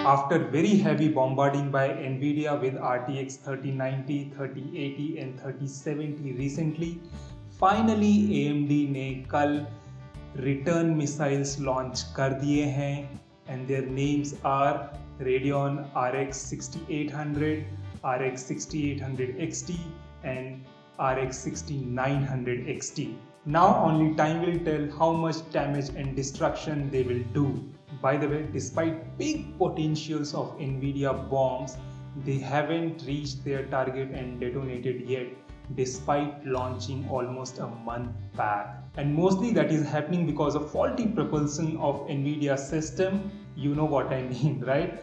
After very heavy bombarding by Nvidia with RTX 3090, 3080 and 3070 recently, finally AMD ने कल return missiles launch कर दिए हैं and their names are Radeon RX 6800, RX 6800 XT and RX 6900 XT. Now only time will tell how much damage and destruction they will do. By the way, despite big potentials of Nvidia bombs, they haven't reached their target and detonated yet, despite launching almost a month back. And mostly that is happening because of faulty propulsion of Nvidia system. You know what I mean, right?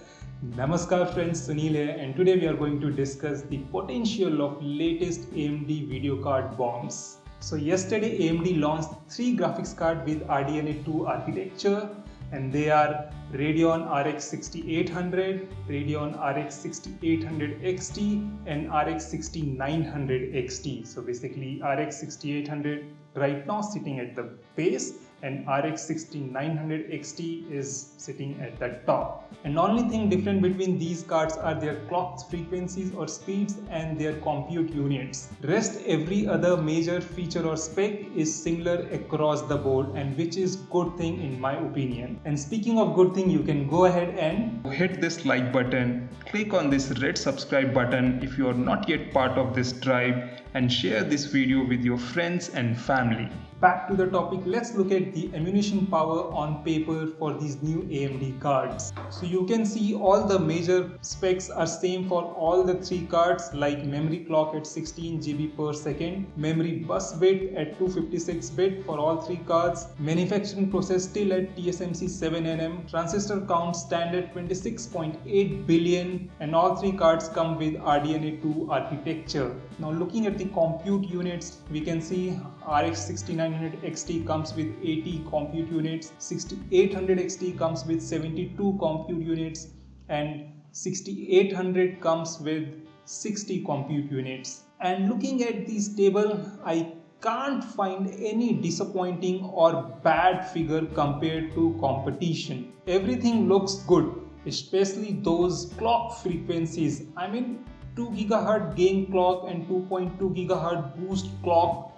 Namaskar friends, Sunil here, and today we are going to discuss the potential of latest AMD video card bombs. So yesterday AMD launched 3 graphics cards with RDNA 2 architecture, and they are Radeon RX 6800, Radeon RX 6800 XT and RX 6900 XT. So basically RX 6800 right now sitting at the base and RX 6900 XT is sitting at the top. And only thing different between these cards are their clock frequencies or speeds and their compute units. Rest every other major feature or spec is similar across the board, and which is good thing in my opinion. And speaking of good thing, you can go ahead and hit this like button, click on this red subscribe button if you are not yet part of this tribe, and share this video with your friends and family. Back to the topic, let's look at the ammunition power on paper for these new AMD cards. So you can see all the major specs are same for all the 3 cards, like memory clock at 16 GB per second, memory bus bit at 256 bit for all 3 cards, manufacturing process still at TSMC 7nm, transistor count standard 26.8 billion, and all 3 cards come with RDNA 2 architecture. Now looking at the compute units, we can see RX 6900 XT comes with 80 compute units, 6800 XT comes with 72 compute units, and 6800 comes with 60 compute units. And looking at this table, I can't find any disappointing or bad figure compared to competition. Everything looks good, especially those clock frequencies. I mean 2 GHz gain clock and 2.2 GHz boost clock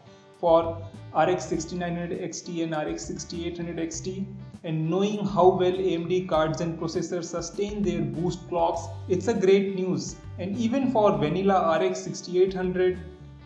for RX 6900 XT and RX 6800 XT, and knowing how well AMD cards and processors sustain their boost clocks, it's a great news. And even for vanilla RX 6800,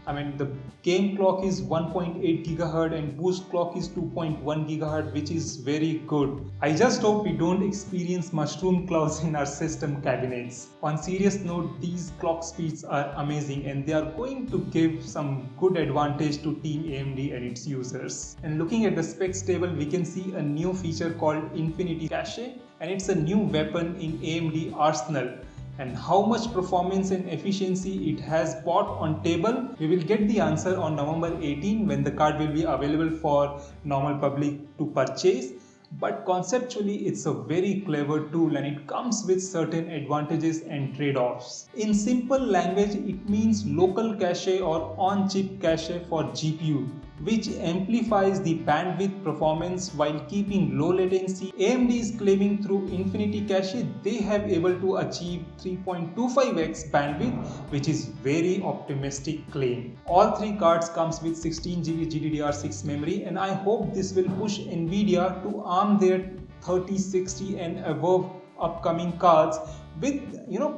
I mean the game clock is 1.8 GHz and boost clock is 2.1 GHz, which is very good. I just hope we don't experience mushroom clouds in our system cabinets. On serious note, these clock speeds are amazing and they are going to give some good advantage to Team AMD and its users. And looking at the specs table, we can see a new feature called Infinity Cache, and it's a new weapon in AMD arsenal. And how much performance and efficiency it has brought on table, we will get the answer on November 18 when the card will be available for normal public to purchase. But conceptually it's a very clever tool and it comes with certain advantages and trade-offs. In simple language, it means local cache or on-chip cache for GPU, which amplifies the bandwidth performance while keeping low latency. AMD is claiming through Infinity Cache they have able to achieve 3.25x bandwidth, which is very optimistic claim. All 3 cards comes with 16 GB GDDR6 memory, and I hope this will push Nvidia to arm their 3060 and above upcoming cards with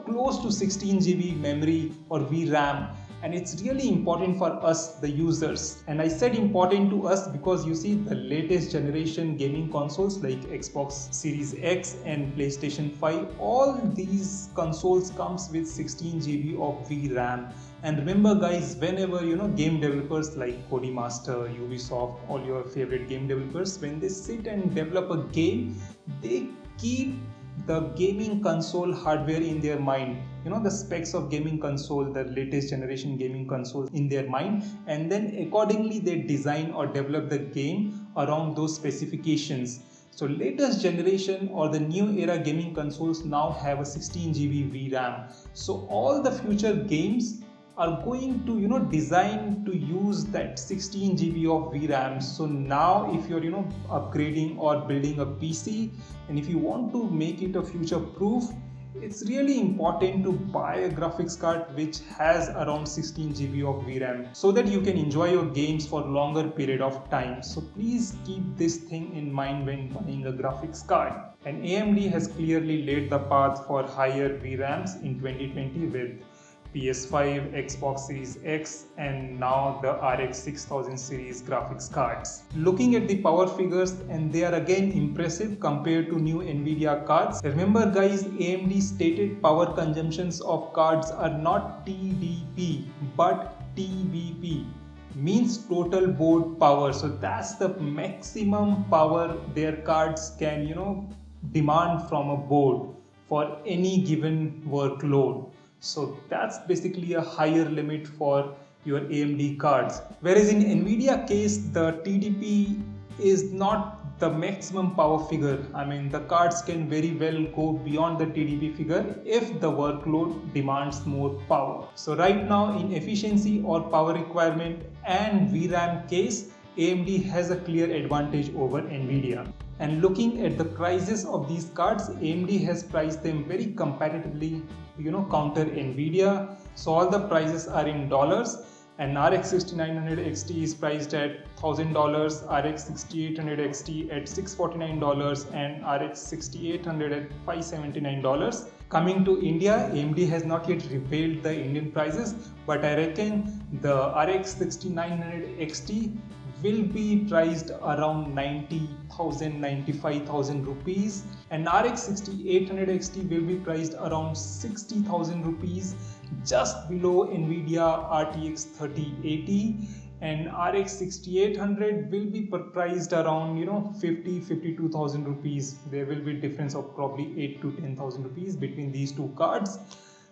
close to 16 GB memory or VRAM. And it's really important for us, the users. And I said important to us because you see the latest generation gaming consoles like Xbox Series X and PlayStation 5, all these consoles comes with 16 GB of VRAM. And remember guys, whenever game developers like Codemaster, Ubisoft, all your favorite game developers, when they sit and develop a game, they keep the gaming console hardware in their mind, the specs of gaming console, the latest generation gaming console in their mind, and then accordingly they design or develop the game around those specifications. So latest generation or the new era gaming consoles now have a 16 GB VRAM. So all the future games are going to design to use that 16 GB of VRAM. So now if you're upgrading or building a PC, and if you want to make it a future proof, it's really important to buy a graphics card which has around 16 GB of VRAM so that you can enjoy your games for longer period of time. So please keep this thing in mind when buying a graphics card. And AMD has clearly laid the path for higher VRAMs in 2020 with PS5, Xbox Series X, and now the RX 6000 series graphics cards. Looking at the power figures, and they are again impressive compared to new Nvidia cards. Remember guys, AMD stated power consumptions of cards are not TDP but TBP, means total board power. So that's the maximum power their cards can demand from a board for any given workload. So that's basically a higher limit for your AMD cards. Whereas in Nvidia case, the TDP is not the maximum power figure. I mean, the cards can very well go beyond the TDP figure if the workload demands more power. So right now in efficiency or power requirement and VRAM case, AMD has a clear advantage over Nvidia. And looking at the prices of these cards, AMD has priced them very competitively, counter Nvidia. So all the prices are in dollars, and RX 6900 XT is priced at $1,000, RX 6800 XT at $649, and RX 6800 at $579. Coming to India, AMD has not yet revealed the Indian prices, but I reckon the RX 6900 XT will be priced around 90,000, 95,000 rupees, and RX 6800 XT will be priced around 60,000 rupees, just below Nvidia RTX 3080, and RX 6800 will be priced around 52,000 rupees. There will be difference of probably 8 to 10,000 rupees between these two cards.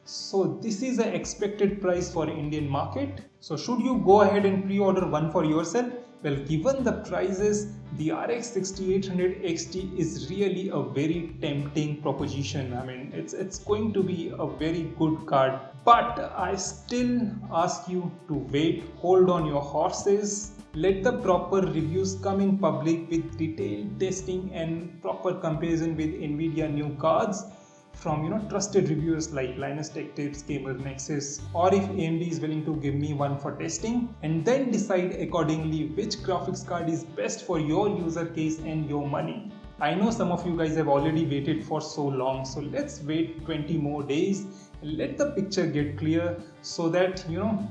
So this is the expected price for Indian market. So should you go ahead and pre-order one for yourself? Well, given the prices, the RX 6800 XT is really a very tempting proposition. I mean, it's going to be a very good card. But I still ask you to wait, hold on your horses. Let the proper reviews come in public with detailed testing and proper comparison with Nvidia new cards from trusted reviewers like Linus Tech Tips, Gamer Nexus, or if AMD is willing to give me one for testing, and then decide accordingly which graphics card is best for your user case and your money. I know some of you guys have already waited for so long, so let's wait 20 more days and let the picture get clear so that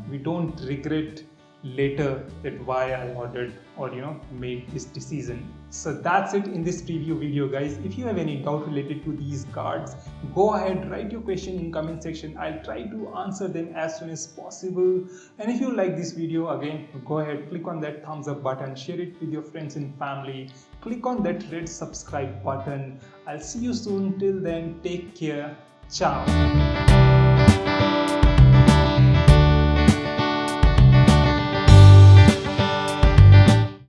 we don't regret later that why I ordered or made this decision. So that's it in this preview video guys. If you have any doubt related to these cards, go ahead, write your question in comment section. I'll try to answer them as soon as possible. And if you like this video, again, go ahead, click on that thumbs up button, share it with your friends and family, click on that red subscribe button. I'll see you soon. Till then, take care. Ciao.